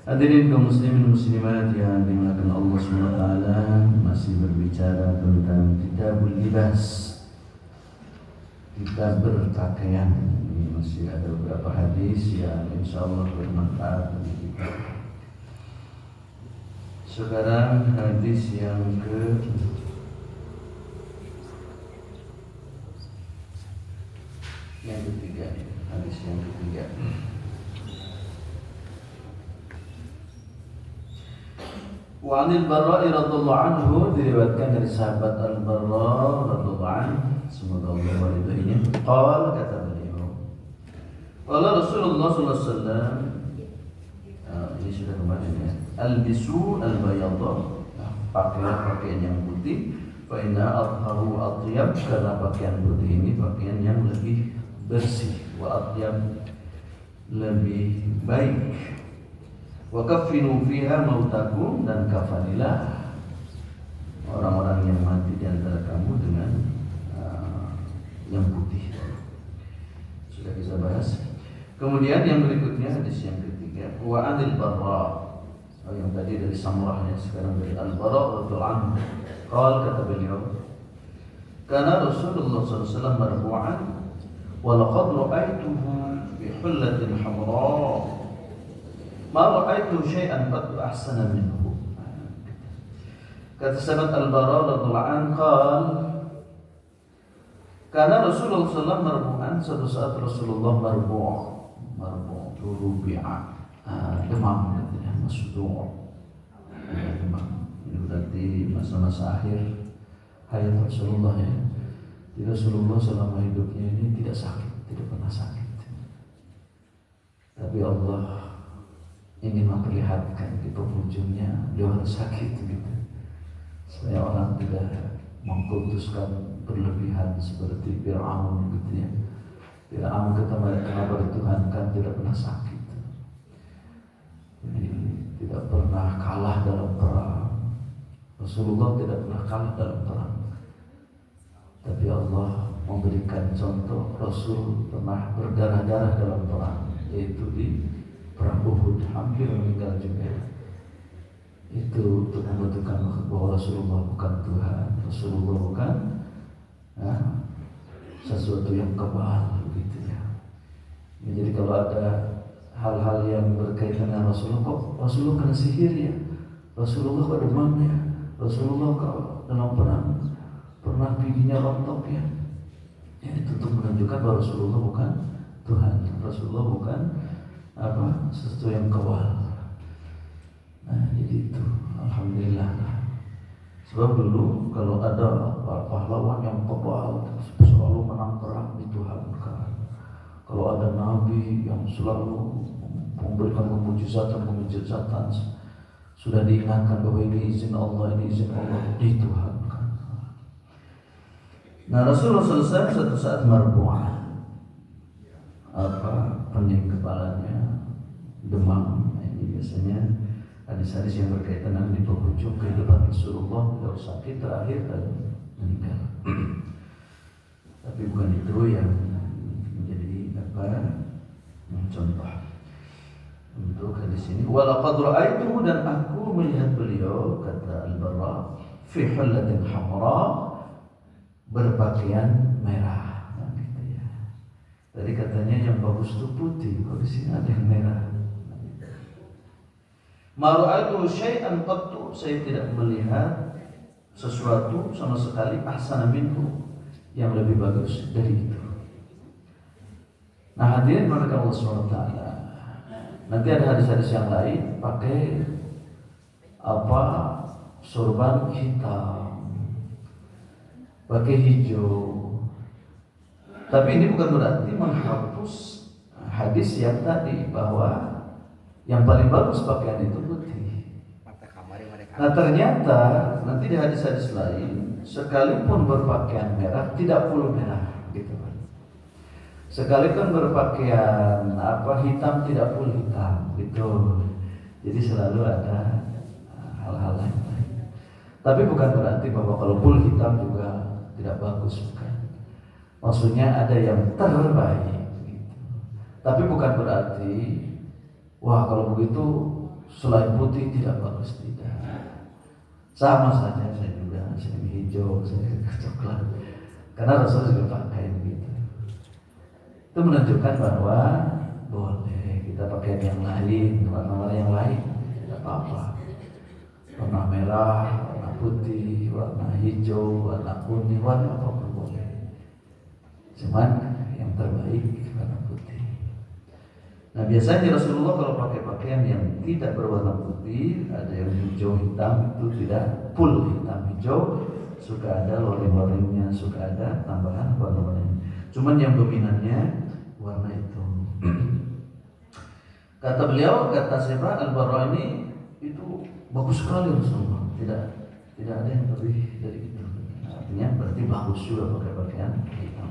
Hadirin kaum muslimin muslimat yang dimuliakan Allah SWT, masih berbicara tentang kitabul libas, kita berpakaian. Ini masih ada beberapa hadis yang insyaallah bermanfaat bagi kita. Sekarang hadis yang ketiga, hadis yang ketiga. Wa 'anil Barra radhiyallahu anhu, diriwayatkan dari sahabat Al-Barra radhiyallahu anhu, semoga Allah meridainya. Qala, kata beliau, qala Rasulullah sallallahu alaihi wasallam, ini sudah kemarin ya, albisu al-bayadha, pakaian yang putih, fa inna adharu atyab, karena pakaian putih ini pakaian yang lebih bersih, wa atyab, lebih baik. Wa kaffinu fiha mautakum, dan kafanilah orang-orang yang mati di antara kamu dengan yang putih. Sudah kita bahas. Kemudian yang berikutnya hadis yang ketiga, wa 'anil Barra, yang tadi dari Samurah, sekarang dari Al-Barra radhiyallahu anhu. Qala, kata beliau, kana Rasulullah sallallahu alaihi wasallam marfu'an wa laqad ra'aituhu bi hullatin hamra ma ra'aitu syai'an qad ahsana minhu. Kata sahabat Al-Barra radhiyallahu anhu, karena Rasulullah SAW marbu'an, suatu saat Rasulullah marbu' rubi'a, demam katanya, masdu', demam. Ini berarti masa-masa akhir hayat Rasulullah ya. Jadi Rasulullah selama hidupnya ini tidak sakit, tidak pernah sakit. Tapi Allah ingin memperlihatkan di penghujungnya dia harus sakit gitu, supaya orang tidak mengkultuskan berlebihan seperti Fir'aun gitu ya. Fir'aun kenapa dituhankan tidak pernah sakit, jadi tidak pernah kalah dalam perang. Rasulullah tidak pernah kalah dalam perang, tapi Allah memberikan contoh, Rasul pernah berdarah-darah dalam perang, yaitu di perang Uhud, hampir meninggal juga. Itu untuk membuktikan bahwa Rasulullah bukan Tuhan, Rasulullah bukan sesuatu yang kebal gitu ya. Jadi kalau ada hal-hal yang berkaitan dengan Rasulullah, kok Rasulullah kena sihir ya, Rasulullah kok demam ya, Rasulullah kok dalam perang pernah giginya rontok ya, itu untuk menunjukkan bahwa Rasulullah bukan Tuhan, Rasulullah bukan sesuatu yang kebal. Nah, jadi itu alhamdulillah. Sebab dulu kalau ada pahlawan yang kebal selalu menang perang dituhankan. Kalau ada nabi yang selalu memberikan kemujizatan, sudah diingatkan bahwa ini izin Allah, dituhankan. Nah, Rasulullah SAW suatu saat marbu'ah, pening kepalanya, demam. Ini biasanya hadis-hadis yang berkaitan dengan di penghujung kehidupan Rasulullah, beliau sakit terakhir dan meninggal. Tapi bukan itu yang menjadi contoh untuk hadis ini. Walaqad ra'aituhu, dan aku melihat beliau, kata Al-Barra, fi hullatin hamra, berpakaian merah. Tadi katanya yang bagus itu putih, kok di sini ada yang merah. Ma ra'aitu syai'an qattu, saya tidak melihat sesuatu sama sekali ahsana minhu, yang lebih bagus dari itu. Nah, hadirin kepada Allah SWT, nanti ada hadis-hadis yang lain pakai sorban hitam, pakai hijau. Tapi ini bukan berarti menghapus hadis yang tadi bahwa yang paling bagus pakaian itu putih. Nah, ternyata nanti di hadis-hadis lain, sekalipun berpakaian merah tidak full merah gitu kan. Sekalipun berpakaian hitam tidak full hitam gitu. Jadi selalu ada hal-hal lain. Tapi bukan berarti bahwa kalau full hitam juga tidak bagus, bukan. Maksudnya ada yang terbaik gitu. Tapi bukan berarti wah kalau begitu selain putih tidak bagus, tidak. Sama saja saya juga, saya hijau, saya coklat. Karena Rasul juga pakai begitu. Itu menunjukkan bahwa boleh kita pakai yang lain, warna-warna yang lain, tidak apa-apa. Warna merah, warna putih, warna hijau, warna kuning, warna apapun boleh. Cuman yang terbaik warna putih. Nah biasanya Rasulullah kalau pakai pakaian yang tidak berwarna putih, ada yang hijau hitam, itu tidak full hitam hijau, suka ada loring-loringnya, suka ada tambahan warna-warnanya. Cuman yang dominannya warna itu. Kata beliau, kata siapa Al-Bara ini itu bagus sekali Rasulullah. Tidak ada yang lebih dari itu. Artinya berarti bagus juga pakai pakaian hitam.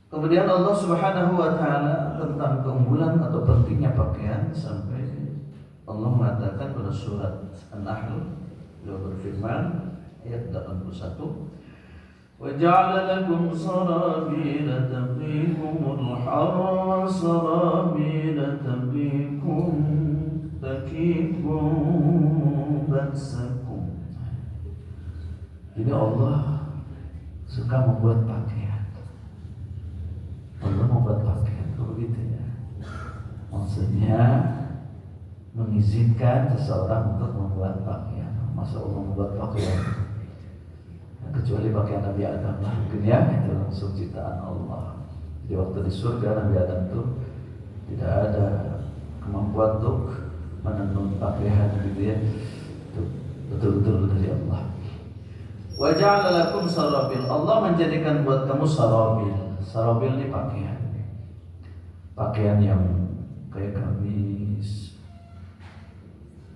Kemudian Allah Subhanahu wa taala tentang keunggulan atau pentingnya pakaian sampai Allah mengatakan pada surat An-Nahl, beliau berfirman ayat 81, وَجَعَلَ لَكُمْ سَرَابِيلَ تَقِيكُمُ الْحَرَّ وَسَرَابِيلَ تَقِيكُمْ بَأْسَكُمْ. Jadi Allah suka membuat pakaian. Allah membuat pakaian itu begitu ya. Maksudnya mengizinkan seseorang untuk membuat pakaian. Masa Allah membuat pakaian? Kecuali pakaian Nabi Adam lah mungkin ya, itu langsung ciptaan Allah. Jadi waktu di surga Nabi Adam itu tidak ada kemampuan untuk menenun pakaian gitu ya, itu betul-betul dari Allah. Wa ja'ala lakum sarabil, Allah menjadikan buat kamu sarabil. Sarabil ini pakaian yang kayak gamis.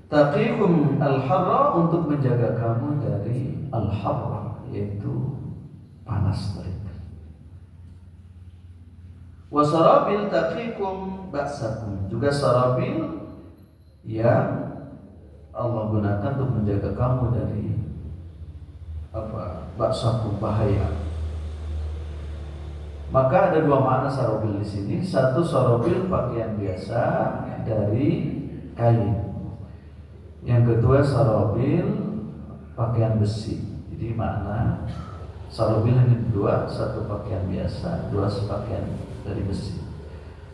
Taqikum al-harra, untuk menjaga kamu dari al-harra, yaitu panas terik. Wasarabil taqikum ba'sakum, juga sarabil yang Allah gunakan untuk menjaga kamu dari ba'sakum, bahaya. Maka ada dua makna sarabil di sini. Satu, sarabil pakaian biasa dari kain. Yang kedua, sarabil pakaian besi. Jadi makna sarabil ini dua, satu pakaian biasa, dua pakaian dari besi.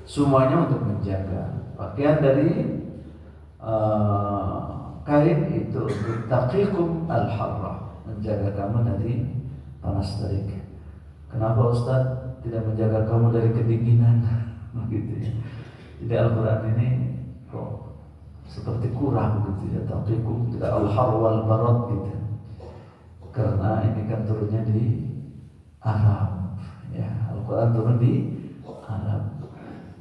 Semuanya untuk menjaga. Pakaian dari kain itu untuk taqikum al-harra, menjaga kamu dari panas terik. Kenapa Ustaz tidak menjaga kamu dari kedinginan? Begitu ya. Jadi Al-Quran ini kok seperti kurang gitu ya, taqikum tidak al-har wal barad gitu. Karena ini kan turunnya di Arab ya, Al-Quran turun di Arab,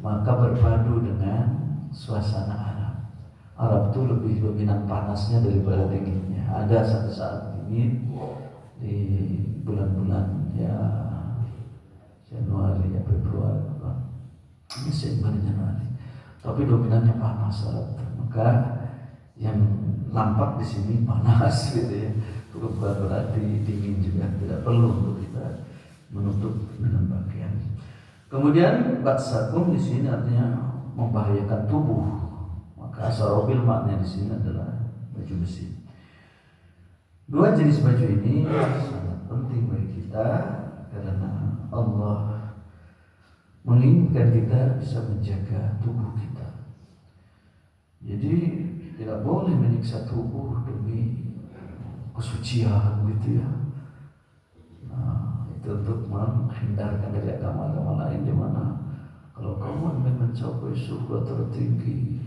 maka berpadu dengan suasana Arab. Arab itu lebih dominan panasnya daripada dinginnya. Ada satu saat dingin di bulan-bulan ya Januari ya Februari, Desember, Januari, tapi dominannya panas Arab. Maka yang nampak di sini panas gitu ya, bukan berarti dingin juga, tidak perlu untuk kita menutup dengan pakaian. Kemudian baksakum di sini artinya membahayakan tubuh. Maka sarabil maknanya di sini adalah baju besi. Dua jenis baju ini sangat penting bagi kita karena Allah menginginkan kita bisa menjaga tubuh kita. Jadi tidak boleh menyiksa tubuh demi kesucian gitu ya. Nah, itu untuk menghindarkan dari agama-agama lain di mana kalau kamu ingin mencapai surga tertinggi,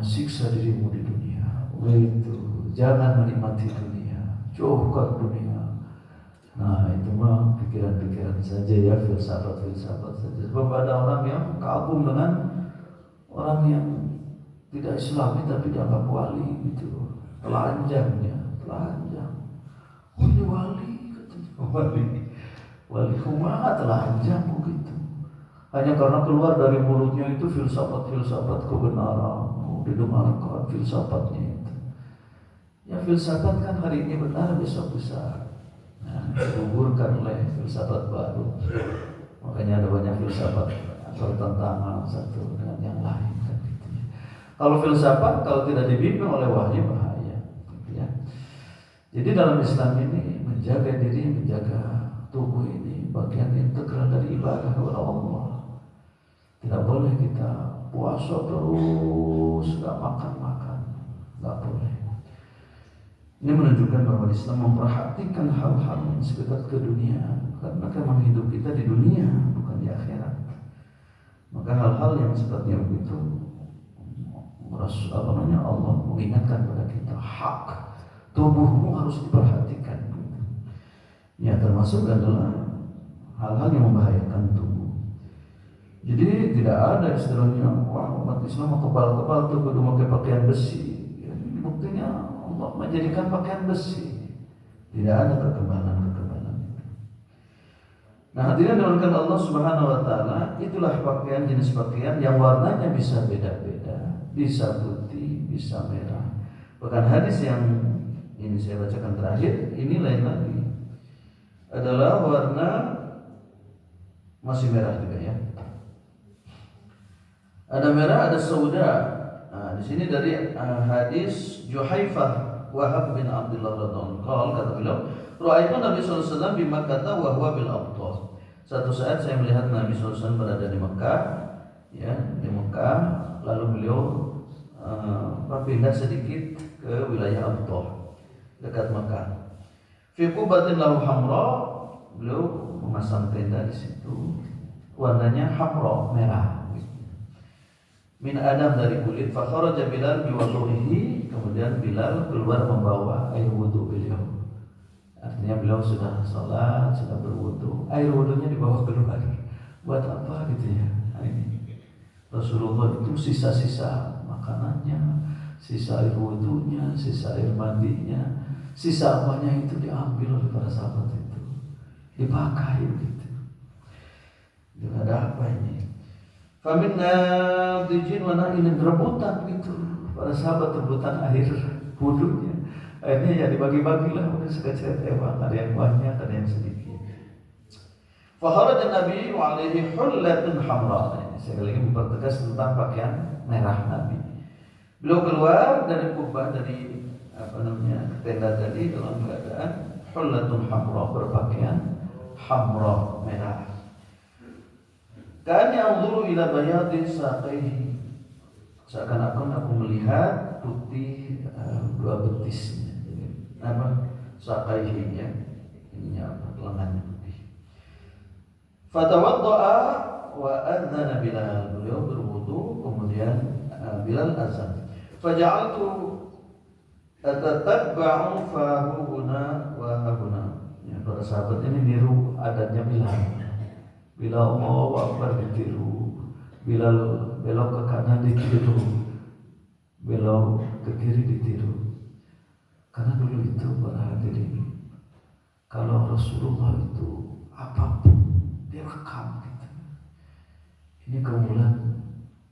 siksa dirimu di dunia. Itu jangan menikmati dunia, jauhkan dunia. Nah, itu mah pikiran-pikiran saja ya, filsafat-filsafat saja. Sebab ada orang yang kagum dengan orang yang tidak Islami tapi dianggap wali gitu, telanjangnya, telanjang. Oh ini wali, katanya wali kumaha telanjang begitu. Hanya karena keluar dari mulutnya itu filsafat-filsafat kebenaran, didengarkan filsafatnya itu. Ya filsafat kan hari ini benar, besok bisa digugurkan oleh filsafat baru. Makanya ada banyak filsafat bertentangan satu dengan yang lain kan gitu ya. Kalau filsafat kalau tidak dibimbing oleh wahyu bahaya gitu ya. Jadi dalam Islam ini menjaga diri, menjaga tubuh ini bagian integral dari ibadah kepada Allah. Tidak boleh kita puasa terus nggak makan, nggak boleh. Ini menunjukkan bahwa Islam memperhatikan hal-hal yang sekitar keduniaan, karena memang hidup kita di dunia bukan di akhirat. Maka hal-hal yang seperti itu Allah mengingatkan kepada kita, hak tubuhmu harus diperhatikan. Ya, termasuk adalah hal-hal yang membahayakan tubuh. Jadi tidak ada istilahnya wah umat Islam kebal-kebal tuh kudu pakai pakaian besi. Ya, buktinya Allah menjadikan pakaian besi. Tidak ada kekebalan itu. Nah, hadirin dimuliakan Allah Subhanahu wa taala, itulah pakaian jenis pakaian yang warnanya bisa beda-beda, bisa putih, bisa merah. Bahkan hadis yang ini saya bacakan terakhir, ini lain lagi. Adalah warna masih merah juga ya. Ada merah, ada sauda. Nah, di sini dari hadis Juhaifah Wahab bin Abdullah radhiyallahu anhu kata beliau, "Ra'aitu Nabi sallallahu alaihi wasallam bi Makkah wa huwa bil Abtah." Satu saat saya melihat Nabi sallallahu alaihi wasallam berada di Mekah, ya, di Mekah, lalu beliau pindah sedikit ke wilayah Abtah dekat Mekah. Fi qubatin lahu hamra, beliau memasang tenda di situ, warnanya hamra, merah. Min adam dari kulit. Fa kharaja Bilal bi wudu'ihi, kemudian Bilal keluar membawa air wudu beliau. Artinya beliau sudah salat, sudah berwudu, air wudunya dibawa keluar. Buat apa gitu ya? Ini Rasulullah itu sisa-sisa makanannya, sisa air wudunya, sisa air mandinya, sisa apanya itu diambil oleh para sahabat itu, dipakai begitu. Ada apa ini? Faminna dijin mana ini rebutan gitu, para sahabat rebutan air wudunya. Akhirnya ya dibagi-bagilah, mungkin sekecil tewang, ada yang banyak, ada yang sedikit. Fakharaja Nabi wa alaihi hullatun hamra. Sekali lagi mempertegas tentang pakaian merah Nabi. Beliau keluar dari kubah, dari tenda tadi dalam keadaan hullatun hamra, berpakaian hamra, merah. Ka'anni anzuru ila bayadin saqaihi, seakan-akan aku melihat putih dua betisnya. Apa? Saqaihi ya, ininya apa? Lengannya putih. Fatawadda'a wa adzana Bilal, beliau berwudu, kemudian Bilal azan. Faja'altu atatabba'u fahuna wa hahuna. Ya, para sahabat ini niru adatnya Bilal. Bila Allahu Akbar ditiru, Bilal belok ke kanan ditiru, belok ke kiri ditiru. Karena dulu itu para hadirin, kalau Rasulullah itu apapun direkam gitu. Ini keunggulan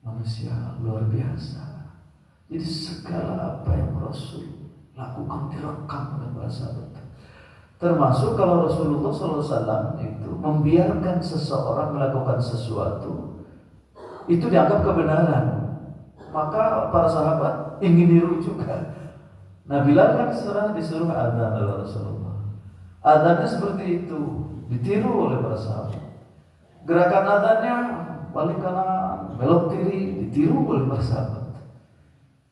manusia luar biasa. Jadi segala apa yang Rasul lakukan direkam oleh para sahabat. Termasuk kalau Rasulullah SAW itu membiarkan seseorang melakukan sesuatu, itu dianggap kebenaran, maka para sahabat ingin niru juga. Nah, Bilal kan disuruh adzan oleh Rasulullah. Adzannya seperti itu, ditiru oleh para sahabat. Gerakan adzannya balik kanan, belok kiri, ditiru oleh para sahabat.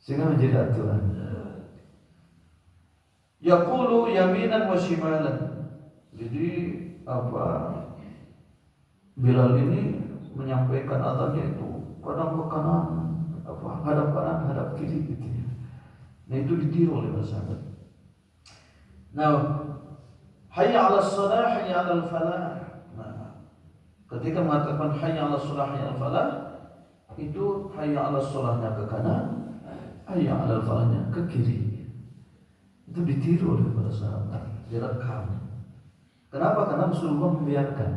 Sehingga menjadi aturan. Yaqulu yaminan wa shimalan. Jadi apa? Bilal ini menyampaikan adzannya itu kadang ke kanan, hadap kanan, hadap kiri gitu ya. Nah, itu ditiru oleh para sahabat. Nah, hayya 'alas shalah, hayya 'alal falah. Nah, ketika mengatakan hayya 'alas shalah, hayya 'alal falah, itu hayya 'alas shalahnya ke kanan, hayya 'alal falahnya ke kiri. Itu ditiru oleh para sahabat, direkam. Kenapa? Karena Rasulullah membiarkan.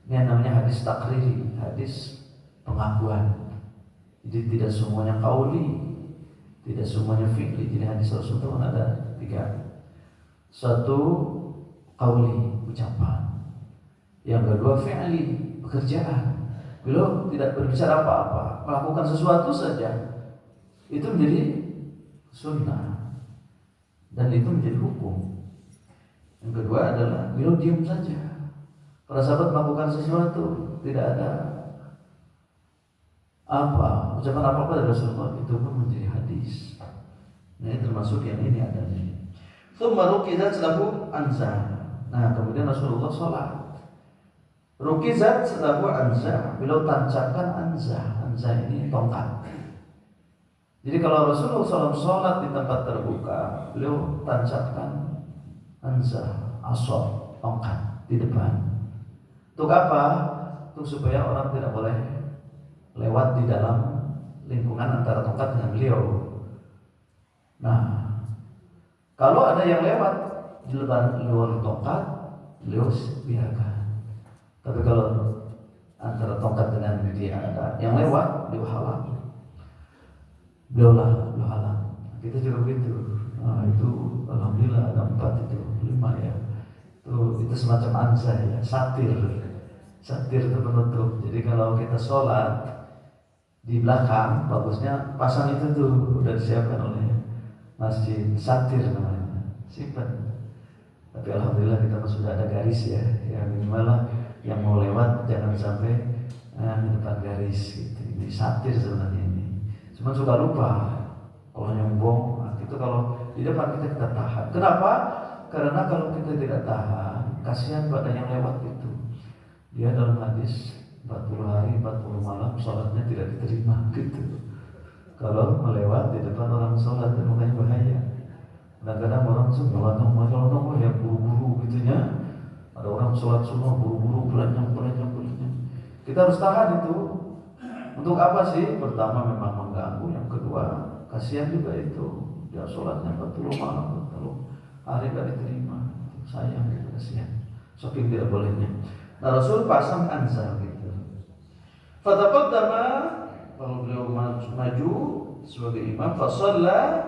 Ini namanya hadis takriri, hadis pengakuan. Jadi tidak semuanya qauli, tidak semuanya fi'li. Jadi hadis Rasulullah ada tiga. Satu qauli, ucapan. Yang kedua fi'li, pekerjaan. Beliau tidak berbicara apa-apa, melakukan sesuatu saja. Itu menjadi sunnah dan itu menjadi hukum. Yang kedua adalah beliau diam saja. Para sahabat melakukan sesuatu, tidak ada ucapan apa-apa dari Rasulullah, itu pun menjadi hadis. Nah, ini termasuk yang ini adanya. Tsumma rukizat lahu anza. Nah, kemudian Rasulullah sholat. Rukizat lahu anza, beliau tancapkan anza. Anza ini tongkat. Jadi kalau Rasulullah SAW sholat di tempat terbuka, beliau tancapkan anza, asor, tongkat di depan. Untuk apa? Untuk supaya orang tidak boleh lewat di dalam lingkungan antara tongkat dengan beliau. Nah, kalau ada yang lewat di luar tongkat, beliau biarkan. Tapi kalau antara tongkat dengan dia ada yang lewat, beliau halang. Beliau halang. Kita juga begitu. Nah, itu alhamdulillah ada 4 itu, 5 ya. Itu semacam anza ya, satir itu penutup. Jadi kalau kita sholat di belakang, bagusnya pasang itu tuh, udah disiapkan oleh masjid, satir namanya, simpan. Tapi alhamdulillah kita sudah ada garis ya, ya minimal lah yang mau lewat jangan sampai di depan garis gitu. Ini satir sebenarnya ini. Cuma suka lupa kalau nyombong, itu kalau di depan kita tahan. Kenapa? Karena kalau kita tidak tahan, kasihan pada yang lewat itu. Dia dalam hadis 40 hari 40 malam sholatnya tidak diterima gitu. Kalau melewat di depan orang sholat, itu makanya bahaya. Kadang-kadang orang sholat nongol ya buru-buru gitunya. Ada orang sholat sunnah buru-buru belanjang. Kita harus tahan itu. Untuk apa sih? Pertama memang mengganggu, yang kedua kasihan juga itu. Dia sholatnya 40 malam, kalau hari gak diterima, sayang, kasihan. Saking tidak bolehnya. Nah, Rasul pasang anza gitu. Fataqaddama, kalau beliau maju sebagai imam, fasalla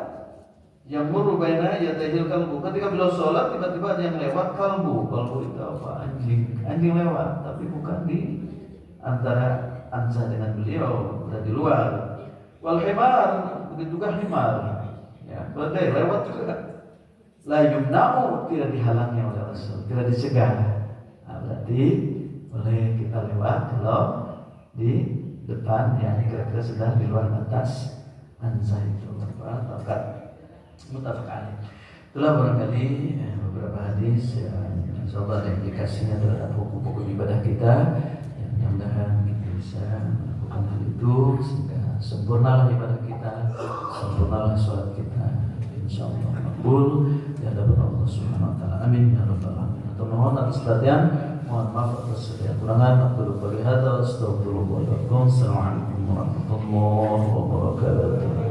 yamurru baina yadayil kalbu. Ketika beliau sholat, tiba-tiba ada yang lewat kalbu. Kalbu itu apa? Anjing lewat, tapi bukan di antara anza dengan beliau, dan di luar. Wal himar, begitu juga himar. Ya, badai lewat juga. La yumna'u, tidak dihalangi oleh Rasul, tidak dicegah. Nah, berarti boleh kita lewat kalau di depan yang kira-kira sudah di luar batas anza itu, tongkat muttafaq alaih. Itulah barangkali beberapa hadis yang insyaallah ada implikasinya terhadap hukum-hukum ibadah kita. Yang mudah-mudahan kita bisa melakukan hal itu sehingga sempurnalah ibadah kita, sempurnalah sholat kita, insyaallah makbul di hadapan Allah Subhanahu wa taala. Amin ya rabbal alamin. Atau mohon atas perhatian, mohon maaf atas segala kurangan. Aku lupa lihat, astagfirullah. Assalamualaikum warahmatullahi wabarakatuh.